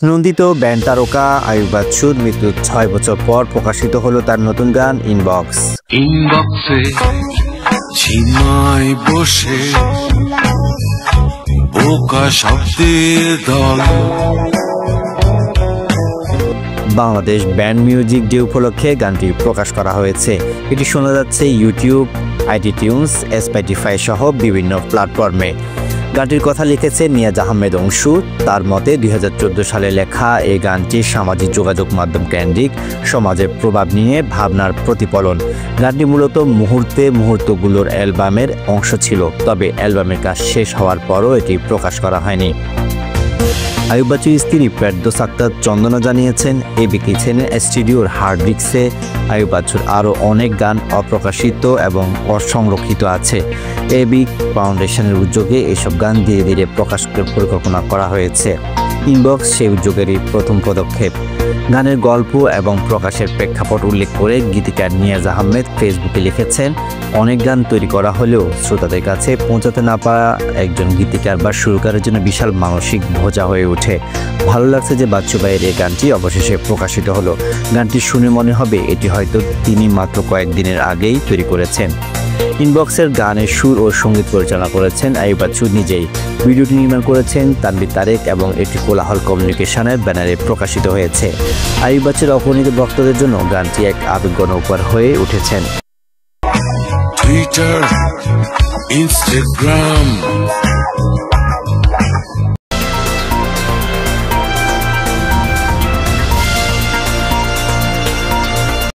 নন্দিত band তারকা আয়ুব বাচ্চুর মৃত্যুর ৬ বছর পর প্রকাশিত হলো তার নতুন গান ইনবক্স। ইনবক্সে ঝিমায় বসে বোকা শব্দের দল। বাংলাদেশ ব্যান্ড মিউজিক ডে উপলক্ষে গানটি প্রকাশ করা হয়েছে। এটি শোনা যাচ্ছে ইউটিউব, আইটিউনস, স্পটিফাই সহ বিভিন্ন প্ল্যাটফর্মে। গানটির কথা লিখেছে নিয়াজ আহমেদ অংশু। তার মতে ২০১৪ সালে লেখা এই গানটি সামাজিক যোগাযোগ মাধ্যম কেন্দ্রিক সমাজের প্রভাব নিয়ে ভাবনার প্রতিফলন। গানটি মূলত মুহূর্তগুলোর অ্যালবামের অংশ ছিল, তবে অ্যালবামের কাজ শেষ হওয়ার পরও এটি প্রকাশ করা হয়নি। আয়ুব বাচ্চুর স্ত্রী ফেরদৌস আক্তার চন্দনা জানিয়েছেন, এবি কিচেনের স্টুডিওর হার্ড ডিস্কে আয়ুব বাচ্চুর আরও অনেক গান অপ্রকাশিত এবং অসংরক্ষিত আছে। এবি ফাউন্ডেশনের উদ্যোগে এসব গান ধীরে ধীরে প্রকাশের পরিকল্পনা করা হয়েছে। ইনবক্স সেই উদ্যোগেরই প্রথম পদক্ষেপ। গানের গল্প এবং প্রকাশের প্রেক্ষাপট উল্লেখ করে গীতিকার নিয়াজ আহমেদ ফেসবুকে লিখেছেন, অনেক গান তৈরি করা হলেও শ্রোতাদের কাছে পৌঁছাতে না পারা একজন গীতিকার বা সুরকারের জন্য বিশাল মানসিক বোঝা হয়ে ওঠে। ভালো লাগছে যে বাচ্চু ভাইয়ের এই গানটি অবশেষে প্রকাশিত হলো। গানটি শুনে মনে হবে এটি হয়তো তিনি মাত্র কয়েকদিনের আগেই তৈরি করেছেন। ইনবক্সের গানের সুর ও সঙ্গীত পরিচালনা করেছেন আয়ুব বাচ্চু নিজেই। ভিডিওটি নির্মাণ করেছেন তানভীর তারেক এবং এটি কোলাহল কমিউনিকেশনের ব্যানারে প্রকাশিত হয়েছে। আয়ুব বাচ্চুর অপরিণত ভক্তদের জন্য গানটি এক আবেগঘন উপহার হয়ে উঠেছেন। Twitter, Instagram